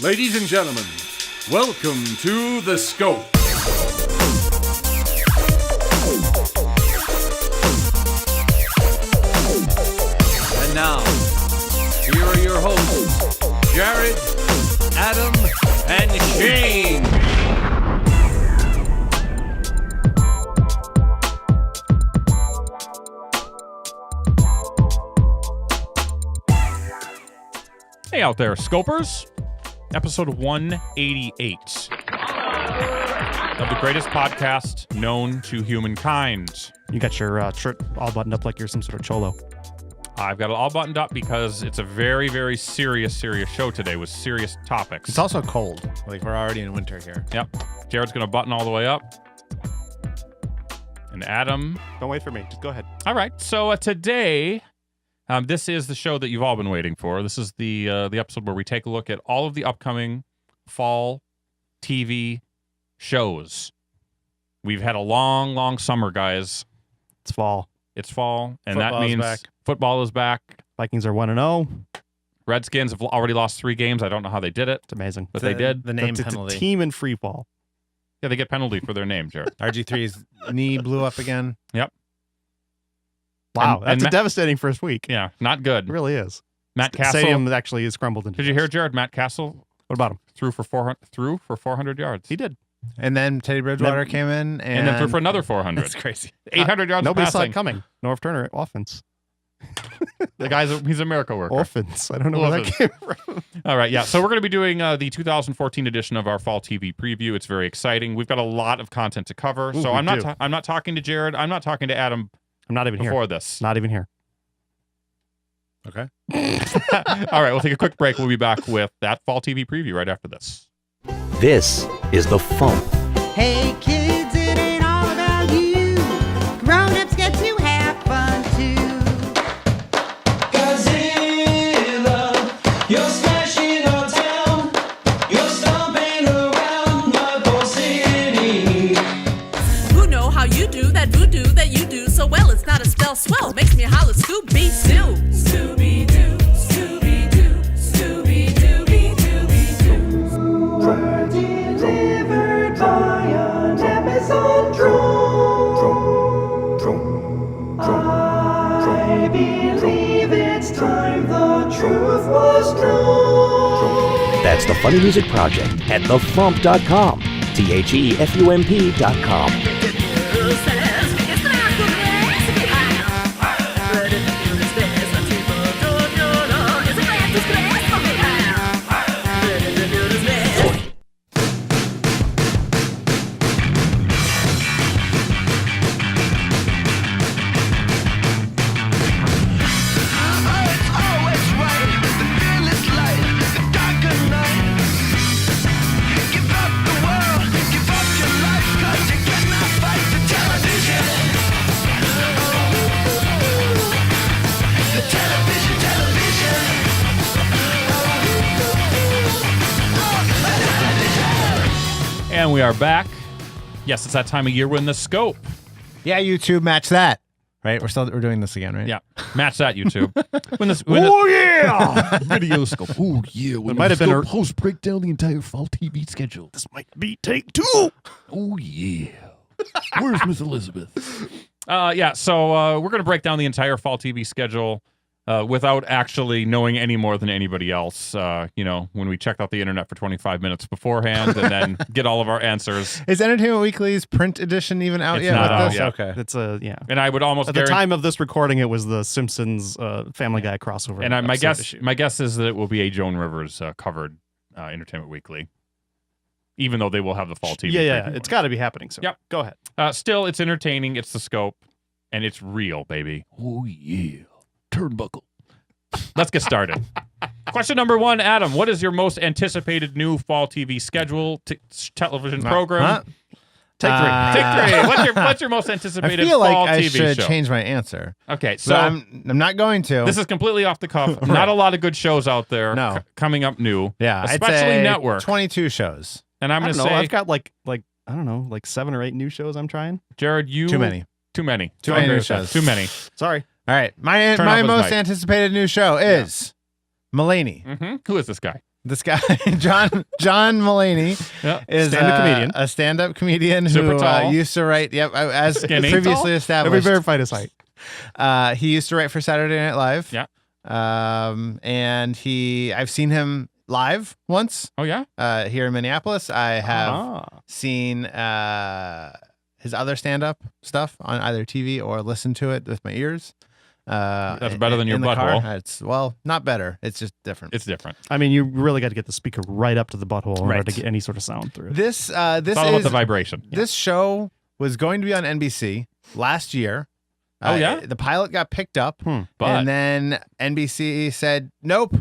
Ladies and gentlemen, welcome to The Scope. And now, here are your hosts, Jared, Adam, and Shane. Hey out there, Scopers. Episode 188 of the greatest podcast known to humankind. You got your shirt all buttoned up like you're some sort of cholo. I've got it all buttoned up because it's a very, very serious show today with serious topics. It's also cold. Like, we're already in winter here. Yep. Jared's going to button all the way up. And Adam. Don't wait for me. Just go ahead. All right. So today, this is the show that you've all been waiting for. This is the episode where we take a look at all of the upcoming fall TV shows. We've had a long summer, guys. It's fall. It's fall, and Football that is means back. football is back. Vikings are 1-0. Redskins have already lost 3 games. I don't know how they did it, It's amazing. but they did. The name It's a penalty. team in free fall. Yeah, they get penalty for their name, Jared. RG3's knee blew up again. Yep. Wow, And that's a Matt- devastating first week. Yeah, not It good. really is. Matt Castle. Stadium actually is crumbled into Did you hear dust. Jared? Matt Castle What about him? threw for 400 yards. He did. And then Teddy Bridgewater came in And then threw for another 400. That's crazy. 800 yards Nobody saw passing. it coming. North Turner, offense. The guy's he's a miracle worker. Offense. I don't know where that came from. All right, yeah. So we're going to be doing the 2014 edition of our fall TV preview. It's very exciting. We've got a lot of content to cover. Ooh, So we I'm not do. I'm not talking to Jared. I'm not talking to Adam I'm not even before here. this. Not even here. Okay. All right, we'll take a quick break. We'll be back with that fall TV preview right after this. This is The Fump. Hey kids, it ain't all about you. Grown-ups get to have fun too. Godzilla, you're smashing our town. You're stomping around my poor city. Who know how you do that voodoo that you do so well? It's not a spell swell. Makes me holler Scooby-Doo. Scooby-Doo, Scooby-Doo, Scooby-Doo, Were delivered by an Amazon drone. I believe it's time the truth was known. That's the Funny Music Project at thefump.com. THEFUMP.com. And we are back. Yes, it's that time of year when the scope. Yeah, YouTube, match that. Right? We're doing this again, right? Yeah, match that YouTube. Yeah! Video scope. Oh, yeah. It might have been a host break down the entire fall TV schedule. This might be take 2. Oh, yeah. Where's Miss Elizabeth? Yeah, so we're going to break down the entire fall TV schedule without actually knowing any more than anybody else. When we check out the internet for 25 minutes beforehand and then get all of our answers. Is Entertainment Weekly's print edition even out It's yet? not with out this? yet. Okay. It's yeah. And I would almost At the guarantee. time of this recording, it was the Simpsons Family Guy crossover. And my episode guess, issue. my guess is that it will be a Joan Rivers covered Entertainment Weekly, even though they will have the fall TV. Yeah. preview. It's got to be happening soon. Yep. Go ahead. Still, it's entertaining. It's the scope, and it's real, baby. Oh, yeah. Turnbuckle. Let's get started. Question number 1, Adam. What is your most anticipated new fall TV schedule, television program? Huh? Take 3. What's your most I anticipated feel like fall I TV should show? change my answer. Okay, So so I'm not going to. this is completely off the cuff. Not a lot of good shows out there No. coming up new. yeah, I'd especially say network. 22 shows. And I'm I going don't to know. say, I've got like I don't know, like 7 or 8 new shows I'm trying. Jared, you Too many. Too many. Too I many agree new with that. shows. Too many. Sorry. All right. My Turn off my his most mic. anticipated new show is Mulaney. Who is this guy? This guy, John Mulaney, Yeah. is Stand-up comedian. a stand-up comedian Super who tall. used to write. Yep, as Skinny. previously Let me established. verify his height. He used to write for Saturday Night Live. Yeah. And I've seen him live once. Oh yeah. Here in Minneapolis. I have Ah. seen his other stand-up stuff on either TV or listened to it with my ears. That's better than your in the car. butthole. It's not better. It's just different. It's different. I mean, you really got to get the speaker right up to the butthole in order Right. to get any sort of sound through it. This It's all is about the vibration. this show was going to be on NBC last year. Oh, yeah? The pilot got picked up, But and then NBC said nope.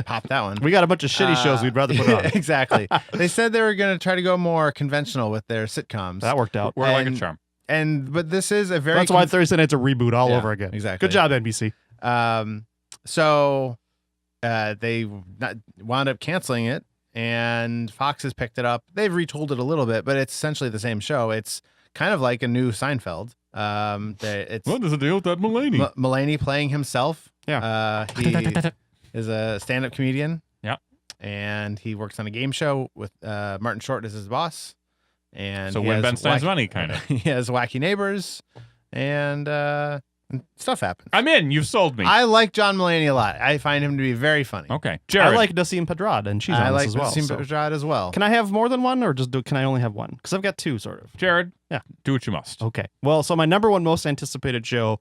Pop that one. We got a bunch of shitty shows we'd rather put on. Exactly. They said they were going to try to go more conventional with their sitcoms. That worked out. we're like a and- charm. But this is a very That's why Thursday night's a reboot all Yeah, over again. exactly. Good job, NBC. So they wound up canceling it, and Fox has picked it up. They've retooled it a little bit, but it's essentially the same show. It's kind of like a new Seinfeld. It's What is the deal with that Mulaney? Mulaney playing himself. Yeah. He is a stand-up comedian. Yeah. And he works on a game show with Martin Short as his boss. And So he win has Ben Stein's money, kind of. He has wacky neighbors, and stuff happens. I'm in. You've sold me. I like John Mulaney a lot. I find him to be very funny. Okay, Jared. I like Nassim Pedrad, and she's on I this like as well. Nassim so. Pedrad as well. Can I have more than one, or can I only have one? Because I've got two, sort of. Jared. Yeah. Do what you must. Okay. Well, so my number one most anticipated show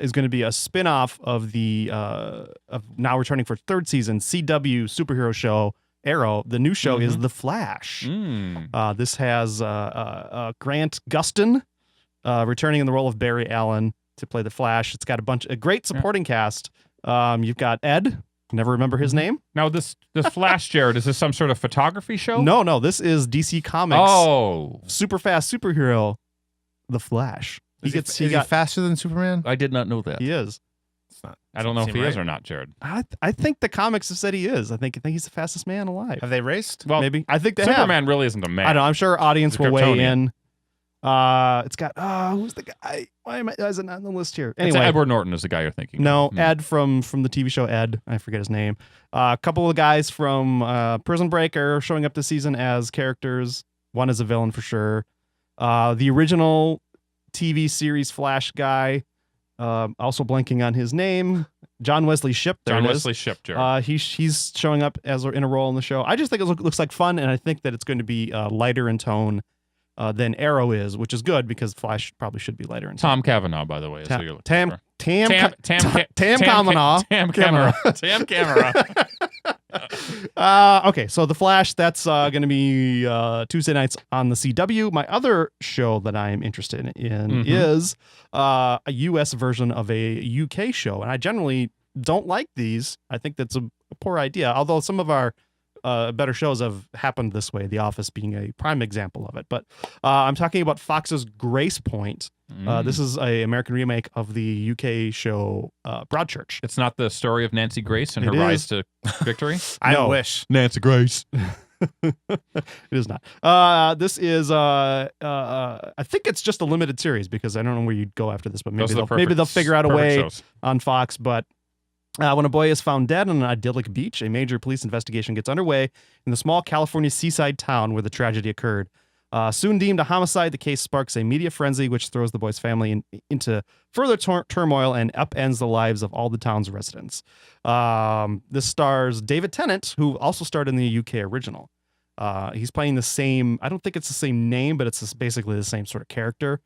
is going to be a spin-off of the of now returning for third season CW superhero show Arrow. The new show is The Flash. Mm. This has Grant Gustin returning in the role of Barry Allen to play the Flash. It's got a great supporting cast. You've got Ed. Never remember his name. Now this Flash, Jared, is this some sort of photography show? No. This is DC Comics. Oh, Super fast superhero, The Flash. Is he faster than Superman? I did not know that. He is. It's not, I don't know if seem he is right. or not, Jared. I think the comics have said he is. I think he's the fastest man alive. Have they raced? Well, Maybe. I think they have. Superman really isn't a man. I don't know. I'm sure our audience He's a will weigh Kryptonian. in. It's got who's the guy? Why is it not on the list here? It's Anyway, Edward Norton is the guy you're thinking. no, of. Ed from the TV show Ed. I forget his name. A couple of guys from Prison Break are showing up this season as characters. One is a villain for sure. The original TV series Flash guy. Also blanking on his name. John Wesley Shipp. There John it is. Wesley Shipp, Jared. He's showing up as in a role in the show. I just think it looks like fun, and I think that it's going to be lighter in tone than Arrow is, which is good because Flash probably should be lighter in tone. Tom Cavanaugh, by the way, is who you're looking Tam for. Tam Kavanaugh. Tam Camera. Tam Camera. Okay, so The Flash, that's going to be Tuesday nights on the CW. My other show that I'm interested in is a U.S. version of a UK show, and I generally don't like these. I think that's a poor idea, although some of our better shows have happened this way, The Office being a prime example of it. But I'm talking about Fox's Grace Point. This is an American remake of the UK show Broadchurch. It's not the story of Nancy Grace and her It rise is. to victory? I wish. Nancy Grace. It is not. This is I think it's just a limited series because I don't know where you'd go after this, but maybe Those are the maybe they'll figure out a perfect way shows. on Fox. But when a boy is found dead on an idyllic beach, a major police investigation gets underway in the small California seaside town where the tragedy occurred. Soon deemed a homicide, the case sparks a media frenzy, which throws the boy's family into further turmoil and upends the lives of all the town's residents. This stars David Tennant, who also starred in the UK original. He's playing the same, I don't think it's the same name, but it's basically the same sort of character.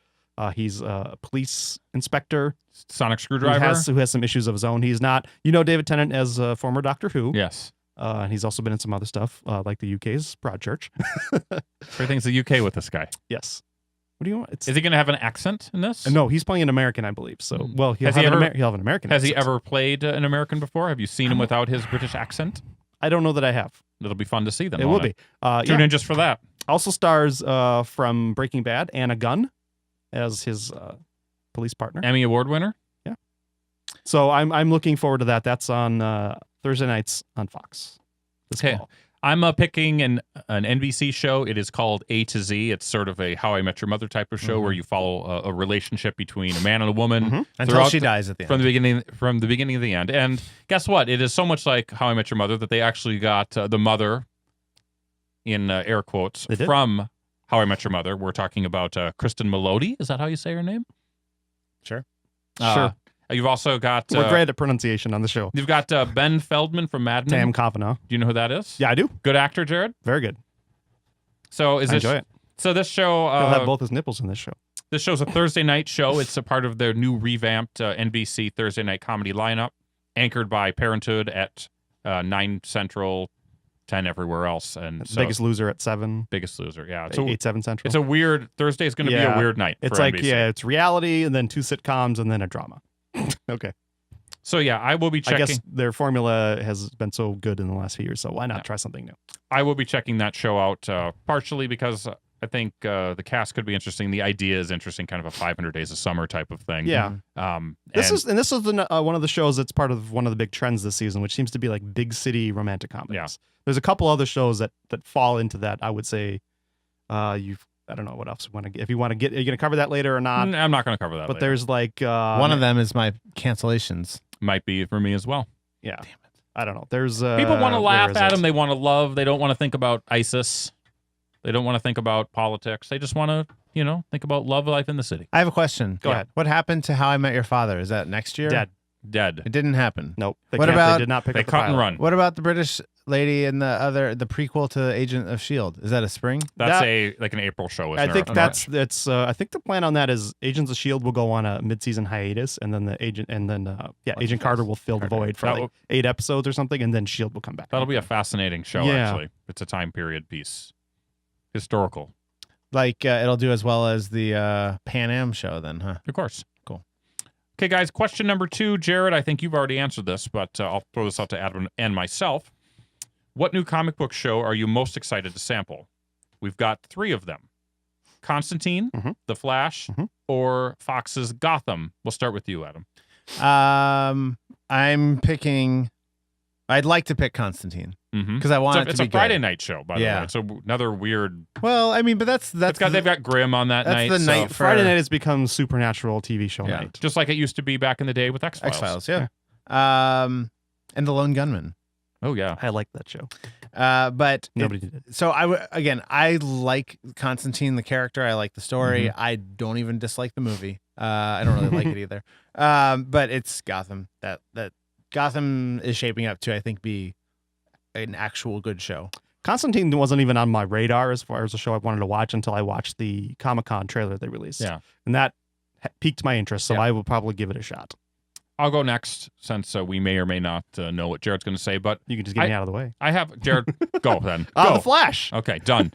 He's a police inspector. Sonic Screwdriver? Who has some issues of his own. He's not, David Tennant as a former Doctor Who. Yes. And he's also been in some other stuff, like the UK's Broadchurch. Everything's the UK with this guy. Yes. What do you want? Is he going to have an accent in this? No, he's playing an American, I believe. So, well, he'll have an American Has he accent. ever played an American before? Have you seen him without his British accent? I don't know that I have. It'll be fun to see then. It will won't be. Tune Yeah. in just for that. Also stars from Breaking Bad, Anna Gunn as his police partner. Emmy Award winner? Yeah. So I'm looking forward to that. That's on Thursday nights on Fox. This Okay. fall. I'm picking an NBC show. It is called A to Z. It's sort of a How I Met Your Mother type of show where you follow a relationship between a man and a woman Until she dies at the end. from the beginning to the end. And guess what? It is so much like How I Met Your Mother that they actually got the mother, in air quotes, They did. from How I Met Your Mother. We're talking about Kristen Melody. Is that how you say her name? Sure. Sure. You've also got We're great at pronunciation on the show. You've got Ben Feldman from Mad Men. Tam Kavanaugh. Do you know who that is? Yeah, I do. Good actor, Jared. Very good. So is I this enjoy it. So this show He'll have both his nipples in this show. This show's a Thursday night show. It's a part of their new revamped NBC Thursday night comedy lineup, anchored by Parenthood at 9 Central, 10 everywhere else, and so, Biggest Loser at 7. Biggest Loser. Yeah, 8/7 Central. It's a weird Thursday. Is going to be a weird night. It's for like NBC. it's reality and then 2 sitcoms and then a drama. Okay. So yeah, I will be checking. I guess their formula has been so good in the last few years, so why not try something new? I will be checking that show out partially because I think the cast could be interesting. The idea is interesting, kind of a 500 Days of Summer type of thing. Yeah. This is one of the shows that's part of one of the big trends this season, which seems to be like big city romantic comedies. Yeah. There's a couple other shows that fall into that. I would say, I don't know what else you want to get. If you want to get, are you going to cover that later or not? I'm not going to cover that. But later. there's like one of them is my cancellations. Might be for me as well. Yeah. Damn it. I don't know. There's people want to laugh where is at it? them. They want to love. They don't want to think about ISIS. They don't want to think about politics. They just want to, think about love life in the city. I have a question. Go ahead. What happened to How I Met Your Father? Is that next year? Dead. It didn't happen. Nope. What They about- did not pick They up the cut and pilot. run. What about the British lady and the prequel to Agent of S.H.I.E.L.D.? Is that a spring? That's That- like an April show. I Isn't think it? that's I think the plan on that is Agents of S.H.I.E.L.D. will go on a mid-season hiatus, and then Agent Carter will fill the void for That like will- 8 episodes or something, and then S.H.I.E.L.D. will come back. That'll be a fascinating show. Yeah. Actually, it's a time period piece, historical, Like it'll do as well as the Pan Am show then, huh? of course. Cool. Okay, guys. Question number 2, Jared. I think you've already answered this, but I'll throw this out to Adam and myself. What new comic book show are you most excited to sample? We've got 3 of them: Constantine, Mhm. The Flash, Mhm. or Fox's Gotham. We'll start with you, Adam. I'd like to pick Constantine Mm-hmm. because I want it It's to a be Friday good. night show, by the Yeah. way. It's another weird. Well, I mean, but that's They've got Grimm on that that's night. the so- night for Friday night has become supernatural TV show Yeah. night. just like it used to be back in the day with X-Files. X-Files, yeah. And the Lone Gunman. Oh yeah. I like that show. But Nobody did. So I like Constantine the character. I like the story. Mm-hmm. I don't even dislike the movie. I don't really like it either. But it's Gotham. That Gotham is shaping up to, I think, be an actual good show. Constantine wasn't even on my radar as far as a show I wanted to watch until I watched the Comic-Con trailer they released. Yeah. And that piqued my interest, so Yeah. I will probably give it a shot. I'll go next since we may or may not know what Jared's going to say, but You can just get me out of the way. I have Jared. Go then. Go. The Flash. Okay, done.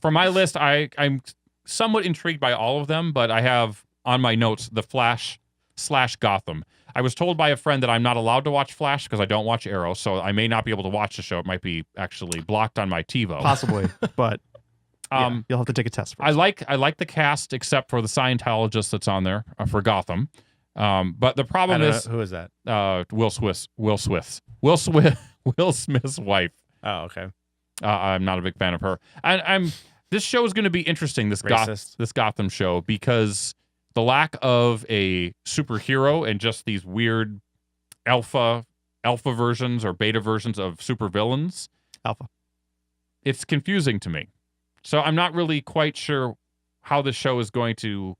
For my list, I'm somewhat intrigued by all of them, but I have on my notes The Flash / Gotham. I was told by a friend that I'm not allowed to watch Flash because I don't watch Arrow, so I may not be able to watch the show. It might be actually blocked on my TiVo. Possibly, but you'll have to take a test first. I like the cast except for the Scientologist that's on there for Gotham. But the problem is who is that? Will Smith's wife. Oh, okay. I'm not a big fan of her. This show is going to be interesting. This Racist. Gotham show, because the lack of a superhero and just these weird alpha versions or beta versions of supervillains. Alpha. It's confusing to me. So I'm not really quite sure how this show is going to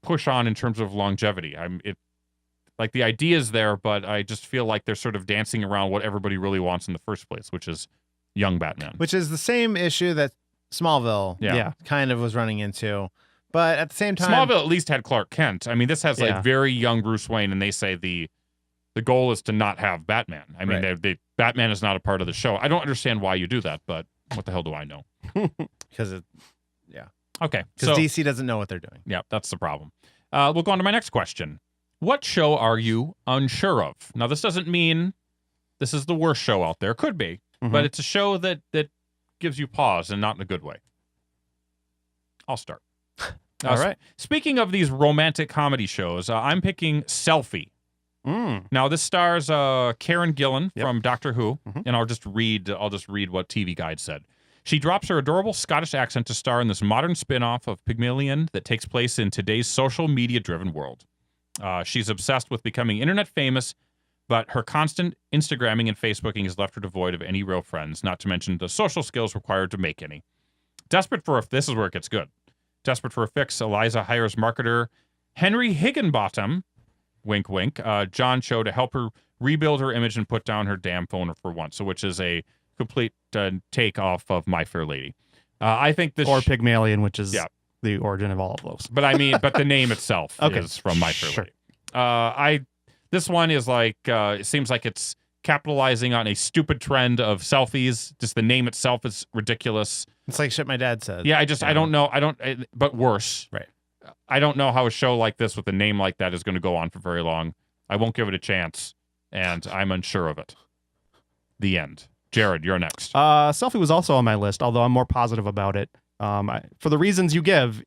push on in terms of longevity. Like the idea is there, but I just feel like they're sort of dancing around what everybody really wants in the first place, which is young Batman. Which is the same issue that Smallville Yeah. kind of was running into. But at the same time, Smallville at least had Clark Kent. I mean, this has Yeah. like very young Bruce Wayne, and they say the goal is to not have Batman. I mean, Right. Batman is not a part of the show. I don't understand why you do that, but what the hell do I know? because Okay, so DC doesn't know what they're doing. yeah, that's the problem. We'll go on to my next question. What show are you unsure of? Now, this doesn't mean this is the worst show out there. Could be, but it's a show that gives you pause and not in a good way. I'll start. All right. Speaking of these romantic comedy shows, I'm picking Selfie. Now this stars Karen Gillan Yep. from Doctor Who, and I'll just read what TV Guide said. She drops her adorable Scottish accent to star in this modern spin-off of Pygmalion that takes place in today's social media-driven world. She's obsessed with becoming internet famous, but her constant Instagramming and Facebooking has left her devoid of any real friends, not to mention the social skills required to make any. This is where it gets good. Desperate for a fix, Eliza hires marketer Henry Higginbottom, wink wink, John Cho to help her rebuild her image and put down her damn phone for once, so which is a complete take off of My Fair Lady. I think this... Or Pygmalion, which is the origin of all of those. But I mean, but the name itself is from My Fair Lady. This one is like, it seems like it's capitalizing on a stupid trend of selfies. Just the name itself is ridiculous. It's like shit my dad said. Yeah, I don't know. But worse. Right. I don't know how a show like this with a name like that is going to go on for very long. I won't give it a chance, and I'm unsure of it. The end. Jared, you're next. Selfie was also on my list, although I'm more positive about it. For the reasons you give,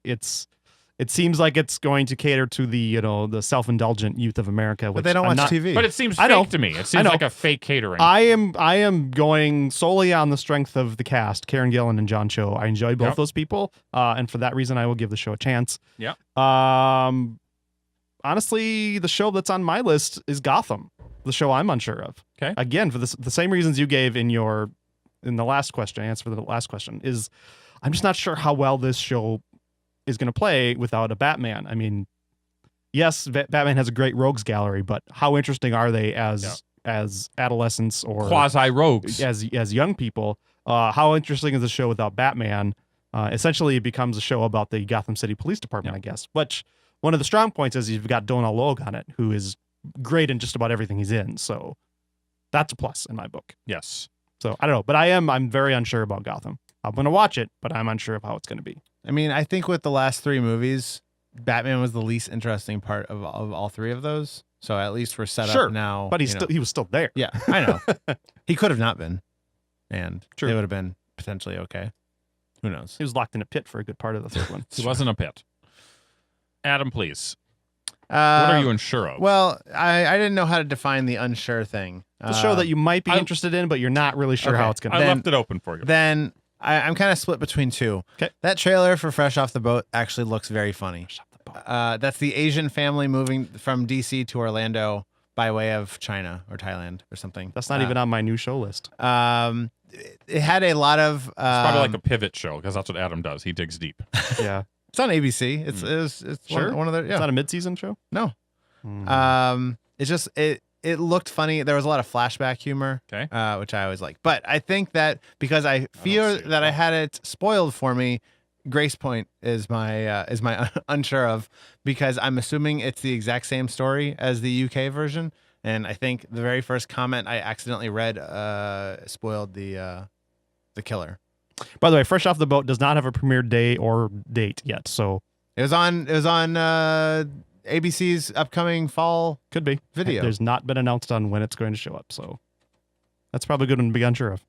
it seems like it's going to cater to the self-indulgent youth of America. But they don't watch TV. But it seems fake to me. It seems like a fake catering. I am going solely on the strength of the cast, Karen Gillan and John Cho. I enjoy both those people, and for that reason, I will give the show a chance. Yeah. Honestly, the show that's on my list is Gotham, the show I'm unsure of. Okay. Again, for the same reasons you gave in the last question, answer for the last question, is I'm just not sure how well this show is going to play without a Batman. I mean, yes, Batman has a great rogues gallery, but how interesting are they as adolescents or quasi rogues, as young people? How interesting is the show without Batman? Essentially, it becomes a show about the Gotham City Police Department, I guess. Which one of the strong points is you've got Donal Logue on it, who is great in just about everything he's in. So that's a plus in my book. Yes. So I don't know, but I'm very unsure about Gotham. I'm going to watch it, but I'm unsure of how it's going to be. I mean, I think with the last three movies, Batman was the least interesting part of all three of those. So at least we're set up now. But he was still there. Yeah, I know. He could have not been, and True. they would have been potentially okay. Who knows? He was locked in a pit for a good part of the third one. He wasn't a pit. Adam, please. What are you unsure of? Well, I didn't know how to define the unsure thing. The show that you might be interested in, but you're not really sure how it's going to I left it open for you. Then I'm kind of split between two. Okay. That trailer for Fresh Off the Boat actually looks very funny. That's the Asian family moving from DC to Orlando by way of China or Thailand or something. That's not even on my new show list. It had a lot of... it's probably like a pivot show, because that's what Adam does. He digs deep. Yeah. It's on ABC. It's Sure. one of their... Yeah. It's not a mid-season show? No. It's just... It looked funny. There was a lot of flashback humor, okay, which I always like. But I think that because I fear that I had it spoiled for me, Grace Point is my unsure of, because I'm assuming it's the exact same story as the UK version, and I think the very first comment I accidentally read spoiled the killer. By the way, Fresh Off the Boat does not have a premiere day or date yet, so it was on ABC's upcoming fall could be video. There's not been announced on when it's going to show up, so that's probably a good one to be unsure of.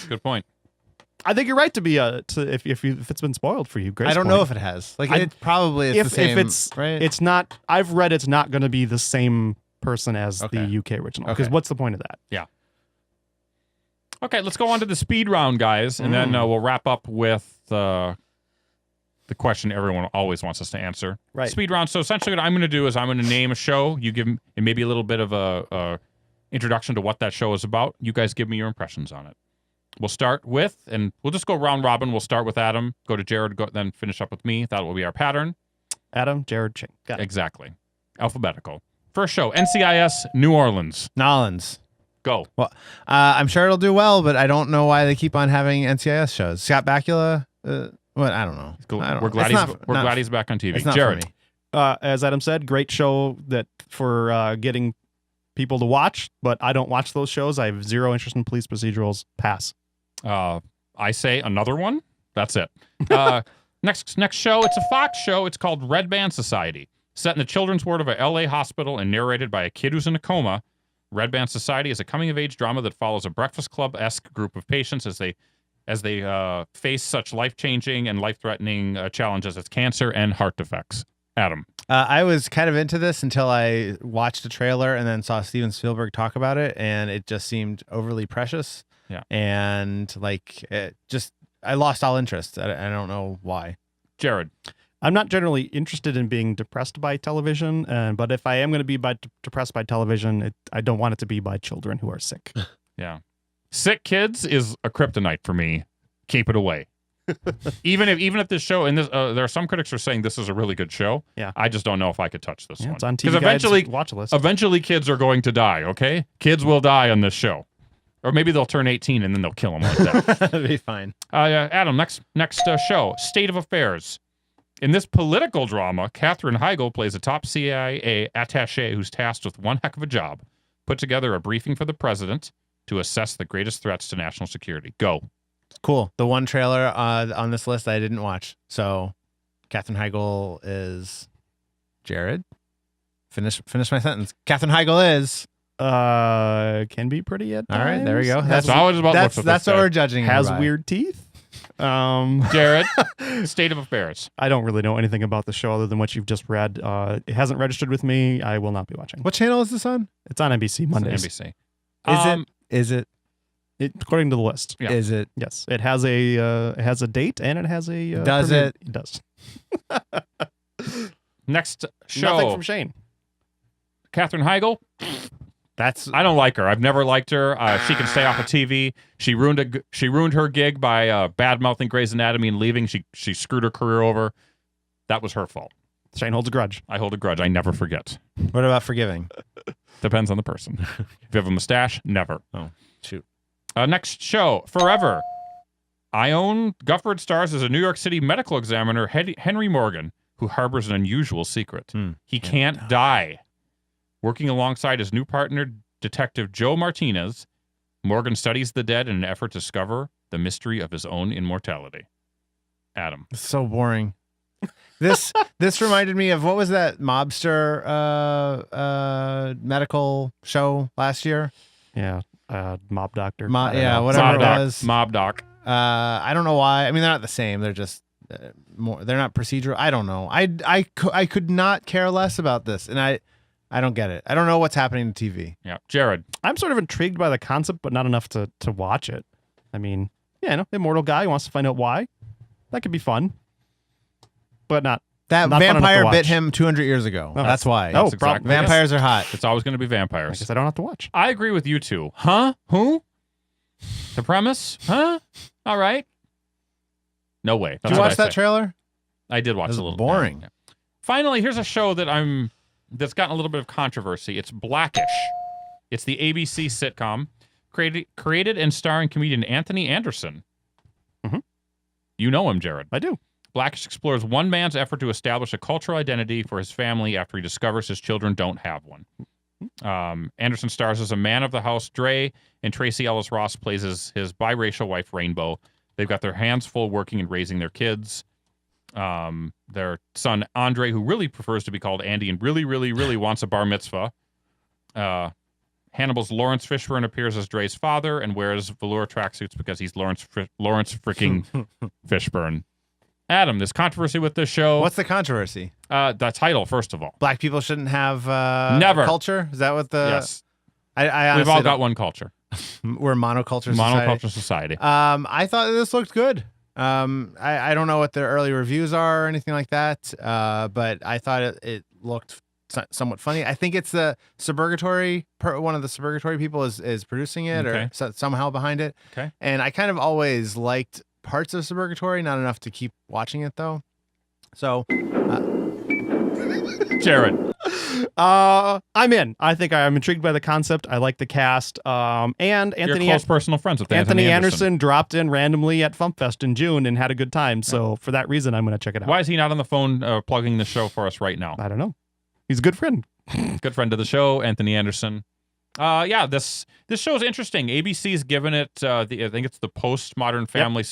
Good point. I think you're right to be if it's been spoiled for you. Grace I don't Point. know if it has. Like it probably is the same. If it's right. It's not. I've read it's not going to be the same person as the UK original. Because what's the point of that? Yeah. Okay, let's go on to the speed round, guys, and then we'll wrap up with the question everyone always wants us to answer. Right. Speed round. So essentially what I'm going to do is I'm going to name a show. You give me maybe a little bit of a introduction to what that show is about. You guys give me your impressions on it. We'll start with, and we'll just go round robin. We'll start with Adam, go to Jared, then finish up with me. That will be our pattern. Adam, Jared, Ching. Got it. Exactly. Alphabetical. First show, NCIS New Orleans. Nolans. Go. Well, I'm sure it'll do well, but I don't know why they keep on having NCIS shows. Scott Bakula, what? I don't know. We're glad he's back on TV. It's not Jared. For me. As Adam said, great show that for getting people to watch, but I don't watch those shows. I have zero interest in police procedurals. Pass. I say another one. That's it. Next show, it's a Fox show. It's called Red Band Society. Set in the children's ward of a LA hospital and narrated by a kid who's in a coma. Red Band Society is a coming-of-age drama that follows a Breakfast Club-esque group of patients as they face such life-changing and life-threatening challenges as cancer and heart defects. Adam. I was kind of into this until I watched the trailer and then saw Steven Spielberg talk about it, and it just seemed overly precious. Yeah. And like, I lost all interest. I don't know why. Jared. I'm not generally interested in being depressed by television, but if I am going to be depressed by television, I don't want it to be by children who are sick. Yeah. Sick kids is a kryptonite for me. Keep it away. even if this show, and this, there are some critics are saying this is a really good show. Yeah. I just don't know if I could touch this one. It's on TV Because eventually, watch list. eventually kids are going to die, okay? Kids will die on this show. Or maybe they'll turn 18 and then they'll kill them like that. That'd be fine. Adam, next show, State of Affairs. In this political drama, Katherine Heigl plays a top CIA attaché who's tasked with one heck of a job. Put together a briefing for the president to assess the greatest threats to national security. Go. Cool. The one trailer on this list I didn't watch. So, Katherine Heigl is Jared. Finish my sentence. Katherine Heigl is can be pretty at times. all right. There we go. That's always about that's what we're judging. her Has by. weird teeth. Jared, State of Affairs. I don't really know anything about the show other than what you've just read. It hasn't registered with me. I will not be watching. What channel is this on? It's on NBC Mondays. NBC. Is it? According to the list. Yeah. Is it? Yes, it has a date and it has a. Does premiere. it? It does. Next show. Nothing from Shane. Katherine Heigl. I don't like her. I've never liked her. She can stay off of TV. She ruined her gig by bad mouthing Grey's Anatomy and leaving. She screwed her career over. That was her fault. Shane holds a grudge. I hold a grudge. I never forget. What about Forgiving? Depends on the person. If you have a mustache, never. Oh, shoot. Next show, Forever. Ione Gufford stars as a New York City medical examiner, Henry Morgan, who harbors an unusual secret. He can't die. Working alongside his new partner, Detective Joe Martinez, Morgan studies the dead in an effort to discover the mystery of his own immortality. Adam. It's so boring. This reminded me of, what was that mobster medical show last year? Yeah, Mob Doctor. Whatever it was. Mob Doc. I don't know why. I mean, they're not the same. They're just more. They're not procedural. I don't know. I could not care less about this, and I don't get it. I don't know what's happening to TV. Yeah, Jared. I'm sort of intrigued by the concept, but not enough to watch it. I mean, immortal guy wants to find out why. That could be fun, but not. That not fun enough to vampire watch. bit him 200 years ago. Oh, that's why. Oh, exactly. Vampires are hot. It's always going to be I vampires. guess I don't have to watch. I agree with you two. Huh? Who? The premise? Huh? All right. No way. Did you watch that trailer? I did watch It was a little. boring. Yeah. Finally, here's a show that's gotten a little bit of controversy. It's Blackish. It's the ABC sitcom created and starring comedian Anthony Anderson. Mhm. You know him, Jared. I do. Blackish explores one man's effort to establish a cultural identity for his family after he discovers his children don't have one. Anderson stars as a man of the house, Dre, and Tracy Ellis Ross plays his biracial wife, Rainbow. They've got their hands full working and raising their kids. Their son, Andre, who really prefers to be called Andy and really, really, really wants a bar mitzvah. Hannibal's Lawrence Fishburne appears as Dre's father and wears velour tracksuits because he's Lawrence freaking Fishburne. Adam, there's controversy with this show. What's the controversy? The title, first of all. Black people shouldn't have Never. culture? Is that what the... Yes. I honestly We've all got don't- one culture. We're monoculture society. Monoculture society. I thought this looked good. I don't know what the early reviews are or anything like that, but I thought it looked somewhat funny. I think it's the Suburgatory, one of the Suburgatory people is producing it Okay. or somehow behind it. Okay. And I kind of always liked parts of Suburgatory, not enough to keep watching it though. So, Jared. I'm in. I think I'm intrigued by the concept. I like the cast. And Anthony You're close personal friends with Anthony Anderson. Anderson dropped in randomly at FumpFest in June and had a good time. So for that reason, I'm going to check it out. Why is he not on the phone plugging the show for us right now? I don't know. He's a good friend. Good friend of the show, Anthony Anderson. Yeah, this show is interesting. ABC's given it, I think it's the postmodern family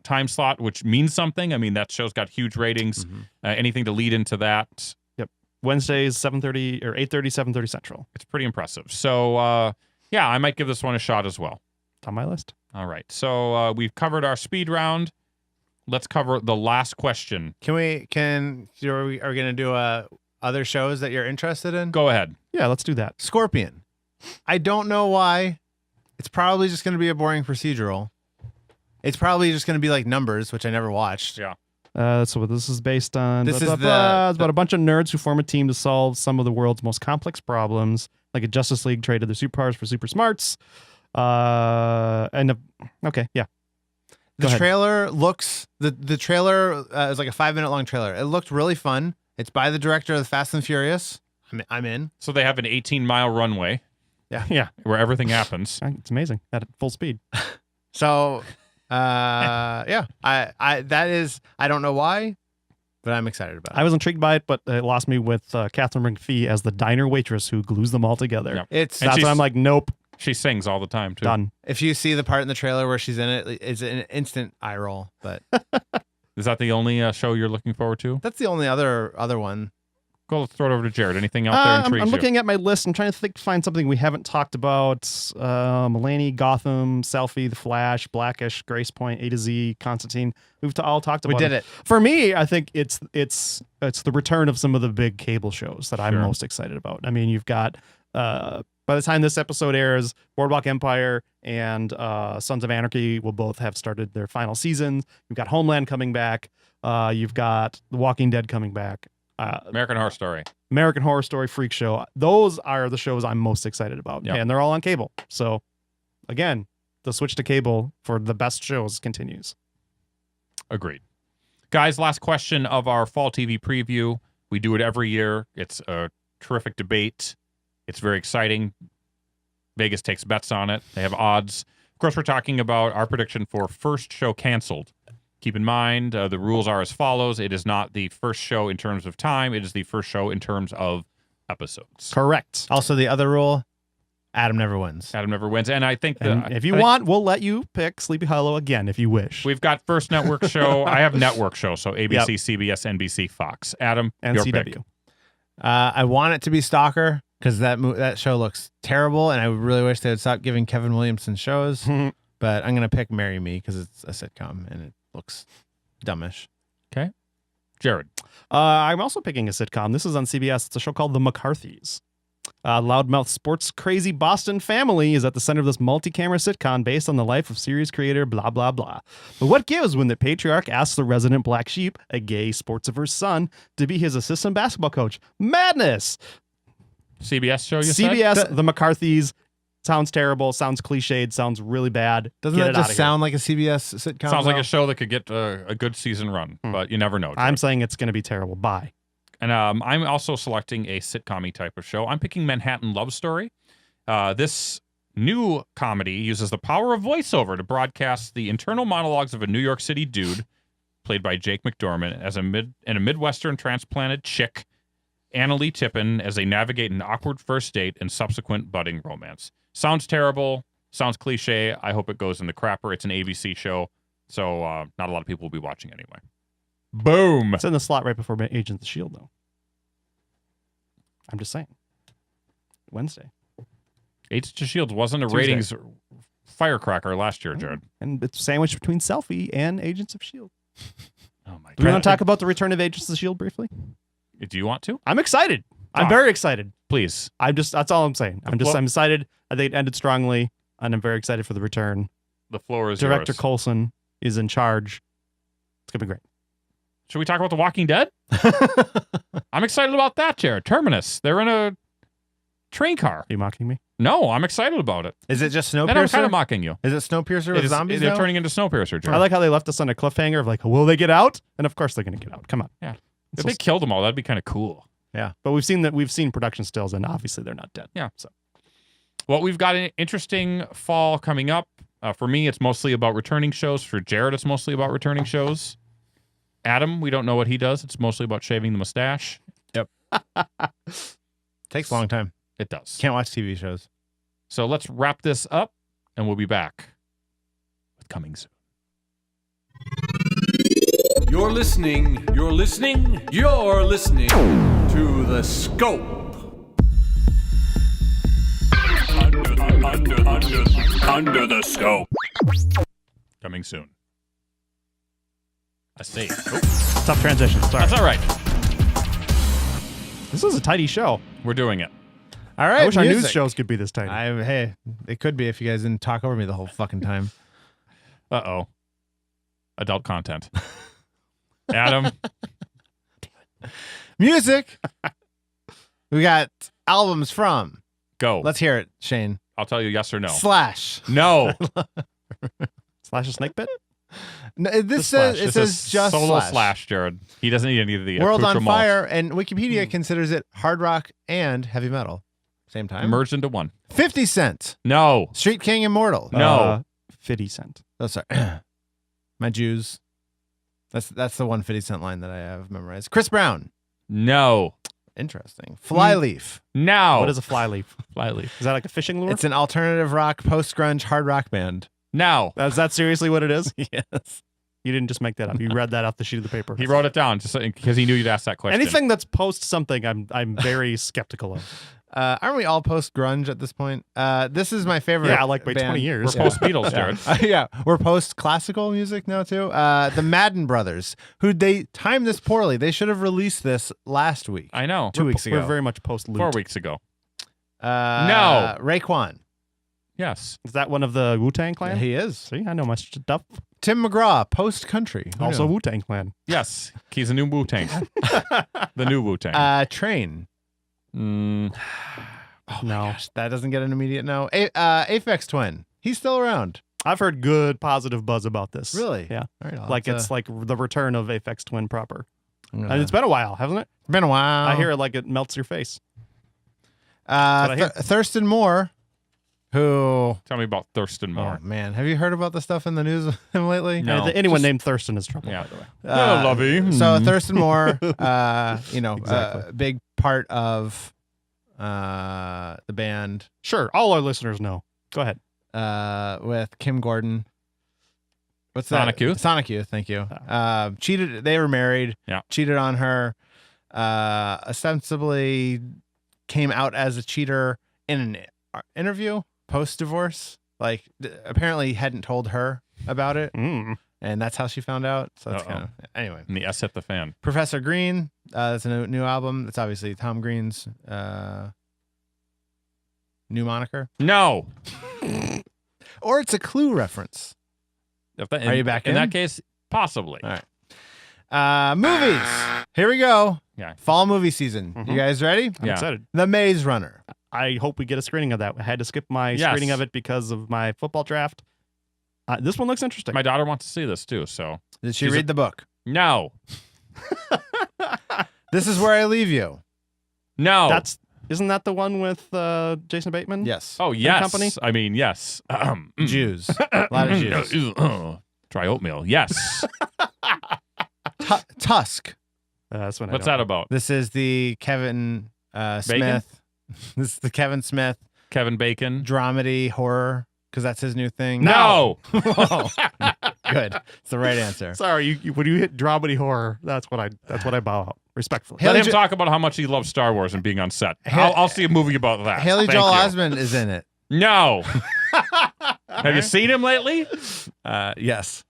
time slot, which means something. I mean, that show's got huge ratings. Anything to lead into that. Wednesdays, 7:30 or 8:30, 7:30 Central. It's pretty impressive. So, yeah, I might give this one a shot as well. It's on my list. All right. So we've covered our speed round. let's cover the last question. Are we going to do other shows that you're interested in? Go ahead. Yeah, let's do that. Scorpion. I don't know why. It's probably just going to be a boring procedural. It's probably just going to be like Numbers, which I never watched. Yeah. So what this is based on. This It's is about a bunch of nerds who form a team to solve some of the world's most complex problems, like a Justice League traded their superpowers for super smarts. Okay, yeah. The Go ahead. trailer looks the trailer is like a 5-minute long trailer. It looked really fun. It's by the director of the Fast and Furious. I'm in. So they have an 18-mile runway Yeah, where everything happens. it's amazing at full speed. So yeah, I don't know why, but I'm excited about it. I was intrigued by it, but it lost me with Catherine McPhee as the diner waitress who glues them all together. Yeah. It's And That's she's- why I'm like, nope, She sings all the time, too. done. if you see the part in the trailer where she's in it, it's an instant eye roll. But Is that the only show you're looking forward to? that's the only other one. Go, let's throw it over to Jared. Anything out there I'm intrigues you? looking at my list. I'm trying to find something we haven't talked about. Mulaney, Gotham, Selfie, The Flash, Blackish, Grace Point, A to Z, Constantine. We've all talked about We did it. For me, I think it's the return of some of the big cable shows that I'm Sure. most excited about. I mean, you've got by the time this episode airs, Boardwalk Empire and Sons of Anarchy will both have started their final seasons. You've got Homeland coming back. You've got The Walking Dead coming back. American Horror Story. American Horror Story, Freak Show. Those are the shows I'm most excited about. Yep. And they're all on cable. So again, the switch to cable for the best shows continues. Agreed. Guys, last question of our fall TV preview. We do it every year. It's a terrific debate. It's very exciting. Vegas takes bets on it. They have odds. Of course, we're talking about our prediction for first show canceled. Keep in mind, the rules are as follows. It is not the first show in terms of time. It is the first show in terms of episodes. Correct. Also, the other rule: Adam never wins. Adam never wins. And I think And if you want, we'll let you pick Sleepy Hollow again if you wish. we've got first network show. I have network show. So ABC, CBS, NBC, Fox. Adam, and your pick. CW. I want it to be Stalker because that show looks terrible, and I really wish they would stop giving Kevin Williamson shows. But I'm gonna pick Marry Me because it's a sitcom and it looks dumbish. Jared. I'm also picking a sitcom. This is on CBS. It's a show called The McCarthys. Loudmouth sports crazy Boston family is at the center of this multi-camera sitcom based on the life of series creator blah, blah, blah. But what gives when the patriarch asks the resident black sheep, a gay sports-averse son, to be his assistant basketball coach? Madness! CBS show, you said? CBS, The McCarthys. Sounds terrible. Sounds cliched. Sounds really bad. Doesn't Get that it outta just here. sound like a CBS sitcom? Sounds like though? a show that could get a good season run, but you never know. I'm Jared. saying it's going to be terrible. Bye. And I'm also selecting a sitcom-y type of show. I'm picking Manhattan Love Story. This new comedy uses the power of voiceover to broadcast the internal monologues of a New York City dude, played by Jake McDormand, as a Midwestern transplanted chick, Anna Lee Tippin, as they navigate an awkward first date and subsequent budding romance. Sounds terrible. Sounds cliche. I hope it goes in the crapper. It's an ABC show, so not a lot of people will be watching anyway. Boom. It's in the slot right before Agents of S.H.I.E.L.D., though. I'm just saying. Wednesday. Agents of S.H.I.E.L.D. wasn't a Tuesday. ratings firecracker last year, Jared. And it's sandwiched between Selfie and Agents of S.H.I.E.L.D. Oh, my Do we God. want to talk about the return of Agents of S.H.I.E.L.D. briefly? Do you want to? I'm excited. I'm Talk. very excited. Please. That's all I'm saying. I'm Well- excited. I think it ended strongly, and I'm very excited for the return. The floor is Director yours. Coulson is in charge. It's going to be great. Should we talk about The Walking Dead? I'm excited about that, Jared. Terminus. They're in a train car. Are you mocking me? No, I'm excited about it. Is it just And I'm kind Snowpiercer? of mocking you. Is it Snowpiercer It with is- zombies? they're now? turning into Snowpiercer, Jared. I like how they left us on a cliffhanger of like, will they get out? And of course they're going to get out. Come on. Yeah. It's If so they killed them all, that'd be kind of cool. But we've seen production stills, and obviously they're not dead. Yeah. So Well, we've got an interesting fall coming up. For me, it's mostly about returning shows. For Jared, it's mostly about returning shows. Adam, we don't know what he does. It's mostly about shaving the mustache. Takes a long time. It does. Can't watch TV shows. So let's wrap this up, and we'll be back with Coming Soon. You're listening to The Scope. Under the scope. Coming soon. I see. Tough transition. Sorry. That's all right. This is a tidy show. We're doing it. All right. I wish our news music. shows could be this tidy. Hey, it could be if you guys didn't talk over me the whole fucking time. Uh-oh. Adult content. Adam. Music. We got albums from. Go. Let's hear it, Shane. I'll tell you yes or no. Slash. No. Slash a snake bit? No, The this Slash. says it This says is just solo Slash. Jared. He doesn't need any of the World on accoutrements. Fire, and Wikipedia considers it hard rock and heavy metal. Same time. Merged into one. 50 Cent. No. Street King Immortal. No. 50 Cent. Oh, sorry. My Jews. That's the one 50 Cent line that I have memorized. Chris Brown. No. Interesting. Flyleaf. No. What is a flyleaf? Flyleaf? Is that like a fishing lure? It's an alternative rock, post-grunge, hard rock band. No. Is that seriously what it is? Yes. You didn't just make that up. You read that off the sheet of the paper. He wrote it down just because he knew you'd ask that question. Anything that's post something, I'm very skeptical of. Aren't we all post-grunge at this point? This is my favorite. Yeah, like by band. 20 years. We're post Beatles, Jared. Yeah, we're post-classical music now too. The Madden Brothers, who they timed this poorly. They should have released this last week. I know. 2 weeks ago. We're very much post loot. 4 weeks ago. No. Raekwon. Yes. Is that one of the Wu-Tang Clan? He is. See, I know my stuff. Tim McGraw, post-country. Who Also knew? Wu-Tang Clan. Yes. He's a new Wu-Tang. The new Wu-Tang. Train. No. Gosh, that doesn't get an immediate no. Aphex Twin. He's still around. I've heard good positive buzz about this. Really? Yeah. All right, I'll Like have it's to- like the return of Aphex Twin proper. I'm gonna- And it's been a while, hasn't it? been a while. I hear it like it melts your face. what I hear. Thurston Moore, who Tell me about Thurston Moore. oh man, have you heard about the stuff in the news with him lately? No. Anyone named Thurston is trouble, Yeah. by the way. Yeah, lovey. So Thurston Moore, Exactly. big part of the band Sure, all our listeners know. Go ahead. with Kim Gordon. What's Sonic that? Youth? Sonic Youth, thank you. Cheated. They were married. Yeah. Cheated on her. Ostensibly came out as a cheater in an interview post-divorce. Like, apparently hadn't told her about it, Mm. and that's how she found out. So that's Uh-oh. kind of anyway. And the S hit the fan. Professor Green. That's a new album. That's obviously Tom Green's new moniker, No. or it's a Clue reference. If that, Are you back in in? that case? Possibly. All right. Movies. Here we go. Yeah. Fall movie season. Mhm. You guys ready? I'm Yeah. excited. The Maze Runner. I hope we get a screening of that. I had to skip my Yes. screening of it because of my football draft. This one looks interesting. My daughter wants to see this too, so. Did she She's read the book? No. This is where I leave you. No. Isn't that the one with Jason Bateman? Yes. Oh, yes. company? I mean, yes. Jews. A lot of Jews. Try oatmeal. Yes. Tusk. That's when. What's that about? This is the Kevin Smith. This is the Kevin Smith Kevin Bacon? dramedy horror because that's his new thing. No. Whoa. Good. It's the right answer. Sorry, when you hit dramedy horror, that's what I bow out respectfully. Haley Let him Jo- talk about how much he loves Star Wars and being on set. Ha- I'll see a movie about that. Haley Thank Joel you. Osment is in it. No. Have you seen him lately? Yes.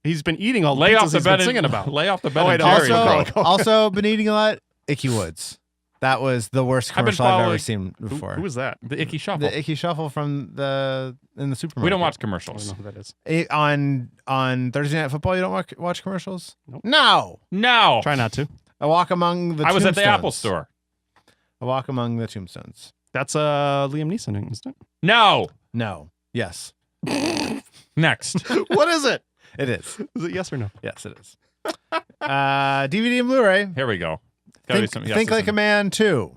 He's been eating all the Lay pizzas off the he's bed been singing about. Lay off the bed. Oh, wait, and Jerry's Also, bro. also been eating a lot. Icky Woods. That was the worst I've been commercial I've ever following- seen before. Who is that? The Icky Shuffle. The Icky Shuffle from in the supermarket. We don't watch I don't commercials. know who that is. On Thursday Night Football. You don't watch commercials? Nope. No. No. Try not to. I walk among the. I was at the tombstones. Apple store. I walk among the tombstones. That's Liam Neeson, isn't it? No. No. Yes. Next. What is it? It is. Is it yes or no? Yes, it is. DVD and Blu-ray. Here we go. Gotta be Think, some Think yeses Like a and- Man 2.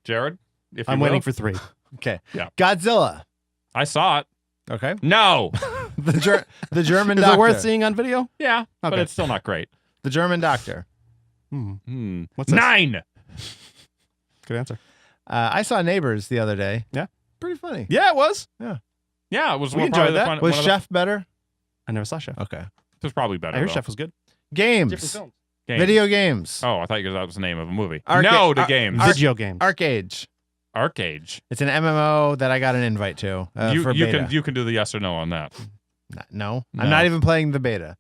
Jared, if you I'm will. waiting for 3. Okay. Yeah. Godzilla. I saw it. Okay. No. The German Is doctor. it worth seeing on video? Yeah, but Okay. it's still not great. The German doctor. What's this? 9. Good answer. I saw Neighbors the other day. Yeah. Pretty funny. Yeah, it was. Yeah, it was. We probably enjoyed the that. fun- Was one of the- Chef better? I never saw Chef. Okay. It was probably better. I heard though. Chef was good. Games. films. Games. Video games. Oh, I thought that was the name of a movie. Arcade- No, to ar- games. Video games. Arcade. Arcade. It's an MMO that I got an invite to for You beta. can do the yes or no on that. No, No. I'm not even playing the beta.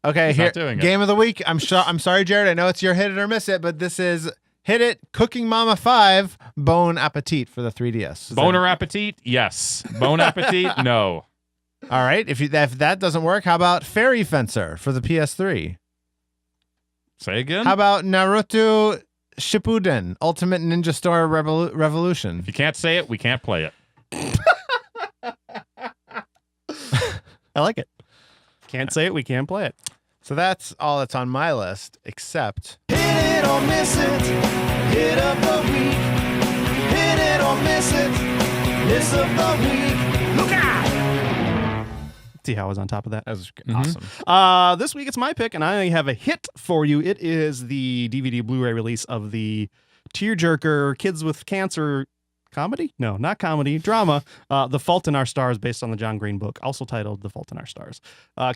Okay, He's here, not doing it. game of the week. I'm sorry, Jared. I know it's your hit it or miss it, but this is Hit It, Cooking Mama 5, Bon Appetit for the 3DS. Is Boner Appetit? Yes. Bone Appetit? No. All right. If that doesn't work, how about Fairy Fencer for the PS3? Say again? How about Naruto Shippuden, Ultimate Ninja Storm Revolution? If you can't say it, we can't play it. I like it. Can't say it, we can't play it. So that's all that's on my list, except Hit it or miss it. Hit of the week. Hit it or miss it. Miss of the week. Look out! See how I was on top of that. that was awesome. This week it's my pick, and I have a hit for you. It is the DVD Blu-ray release of the tearjerker Kids with Cancer comedy? No, not comedy, drama. The Fault in Our Stars, based on the John Green book, also titled The Fault in Our Stars.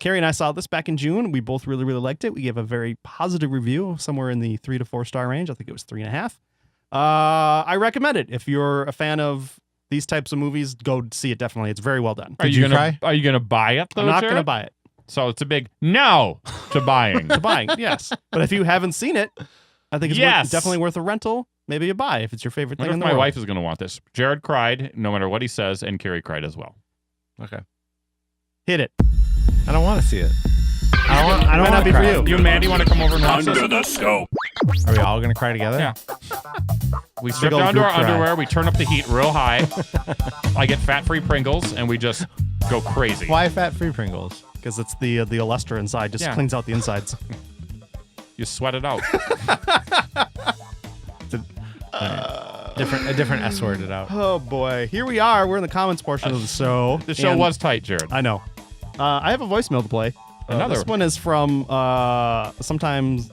Carrie and I saw this back in June. We both really, really liked it. We gave a very positive review, somewhere in the 3 to 4 star range. I think it was 3.5. I recommend it. If you're a fan of these types of movies, go see it. Definitely, it's very well done. Are you gonna buy it though? I'm not Jared? gonna buy it. So it's a big no to buying. To buying, yes. But if you haven't seen it, I think it's definitely worth a rental. Maybe a buy if it's your favorite thing What in if the my world. wife is gonna want this? Jared cried no matter what he says, and Carrie cried as well. Okay. Hit it. I don't want to see it. I don't Might want not to be cry. for you. You and Mandy want to come over and watch this? the scope. Are we all going to cry together? Yeah. We strip old down to group our cry. underwear. We turn up the heat real high. I get fat-free Pringles, and we just go crazy. Why fat-free Pringles? Because it's the olester inside. Just Yeah. cleans out the insides. You sweat it out. A different S word it out. Oh, boy. Here we are. We're in the comments portion of the show. The show And was tight, Jared. I know. I have a voicemail to play. Another. This one is from sometimes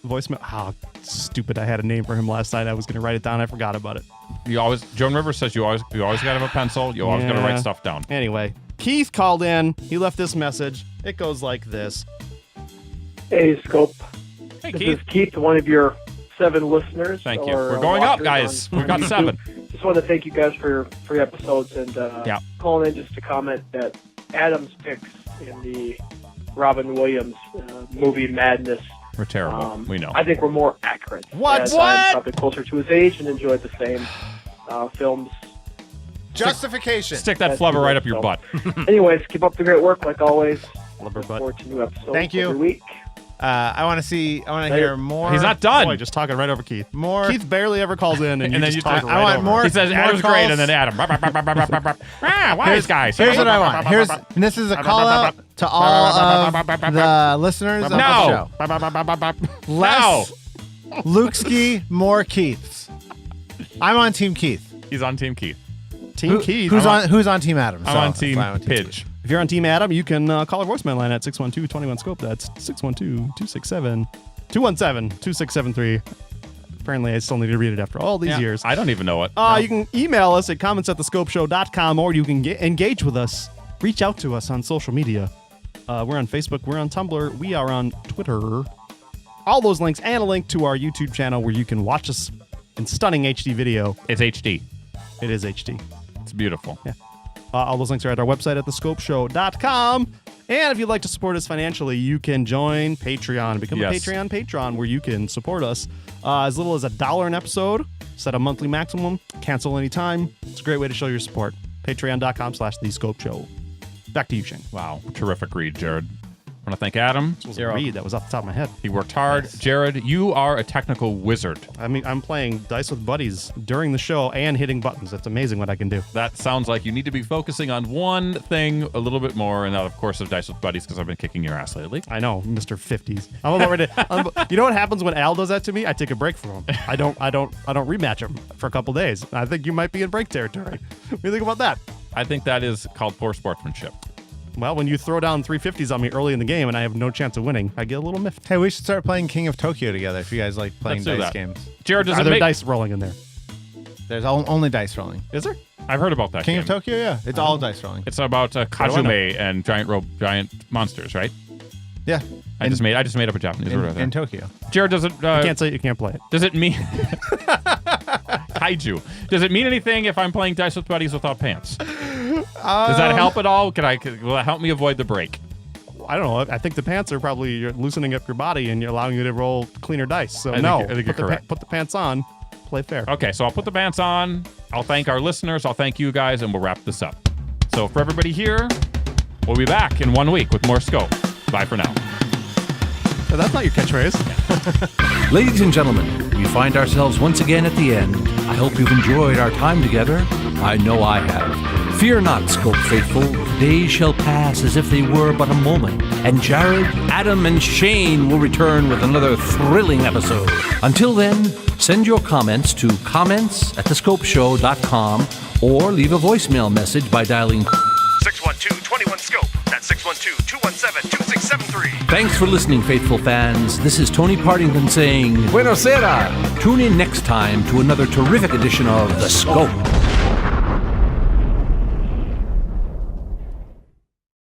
voicemail. Oh, stupid. I had a name for him last night. I was going to write it down. I forgot about it. You always. Joan Rivers says you always got to have a pencil. You always got to Yeah. write stuff down. Anyway, Keith called in. He left this message. It goes like this. Hey, Scope. Hey, This Keith. is Keith, one of your 7 listeners. Thank you. or, We're going up, watchers guys. on We've got YouTube. 7. Just want to thank you guys for your episodes and Yeah. calling in just to comment that Adam's picks in the Robin Williams movie Madness. We're terrible. We know. I think we're more accurate. What? As What? I'm probably closer to his age and enjoyed the same films. Justification. Stick that That's flubber too right much, up your so. butt. Anyways, keep up the great work like always. Flubber Look butt. forward to new episodes Thank you. every week. I want to hear more. He's not done. Boy, just talking right over Keith. More. Keith barely ever calls in, and, And you then just you talk talk- right I want over. more. He says more Adam's great, calls. and then Adam. Wise guys. Here's what I want. And this is a call out to all of the listeners of the No. show. Less Lukeski, more Keiths. I'm on Team Keith. He's on Team Keith. Team Keith. Who's on Team Adam? I'm So, on Team that's why I'm Pidge. If you're on Team Adam, you can call our voicemail line at 612-21-SCOPE. That's 612-267-217-2673. Apparently, I still need to read it after all these Yeah, years. I don't even know it. You can email us at comments@thescopeshow.com, or you can engage with us. Reach out to us on social media. We're on Facebook. We're on Tumblr. We are on Twitter. All those links and a link to our YouTube channel where you can watch us in stunning HD video. It's HD. It is HD. It's beautiful. Yeah. All those links are at our website at thescopeshow.com. And if you'd like to support us financially, you can join Patreon. Become a Yes. Patreon patron where you can support us as little as $1 an episode. Set a monthly maximum. Cancel anytime. It's a great way to show your support. Patreon.com/thescopeshow. Back to you, Shane. Wow. Terrific read, Jared. I want to thank Adam. That was a read. That was off the top of my head. He worked hard. Jared, you are a technical wizard. I mean, I'm playing Dice with Buddies during the show and hitting buttons. It's amazing what I can do. That sounds like you need to be focusing on one thing a little bit more, and that, of course, is Dice with Buddies, because I've been kicking your ass lately. I know, Mr. 50s. I'm about ready. You know what happens when Al does that to me? I take a break from him. I don't rematch him for a couple days. I think you might be in break territory. What do you think about that? I think that is called poor sportsmanship. Well, when you throw down 350s on me early in the game and I have no chance of winning, I get a little miffed. Hey, we should start playing King of Tokyo together if you guys like playing Let's do dice that. games. Jared, does Are it there make... dice rolling in there? There's only dice rolling. Is there? I've heard about that King game. of Tokyo, yeah. It's all dice rolling. It's about do I Kajume and giant monsters, right? Yeah. I just made up a Japanese word right there. In Tokyo. Jared, does it... You can't say it, you can't play it. Does it mean... Kaiju. Does it mean anything if I'm playing Dice with Buddies without pants? Does that help at all? Will it help me avoid the break? I don't know. I think the pants are probably you're loosening up your body and you're allowing you to roll cleaner dice. So I think you're correct. Put the pants on. Play fair. Okay, so I'll put the pants on. I'll thank our listeners. I'll thank you guys, and we'll wrap this up. So for everybody here, we'll be back in 1 week with more Scope. Bye for now. Oh, that's not your catchphrase. Ladies and gentlemen, we find ourselves once again at the end. I hope you've enjoyed our time together. I know I have. Fear not, Scope faithful. Days shall pass as if they were but a moment, and Jared, Adam, and Shane will return with another thrilling episode. Until then, send your comments to comments@thescopeshow.com or leave a voicemail message by dialing 612-21-SCOPE. That's 612-217-2673. Thanks for listening, faithful fans. This is Tony Partington saying, Buenos Aires. Tune in next time to another terrific edition of The Scope.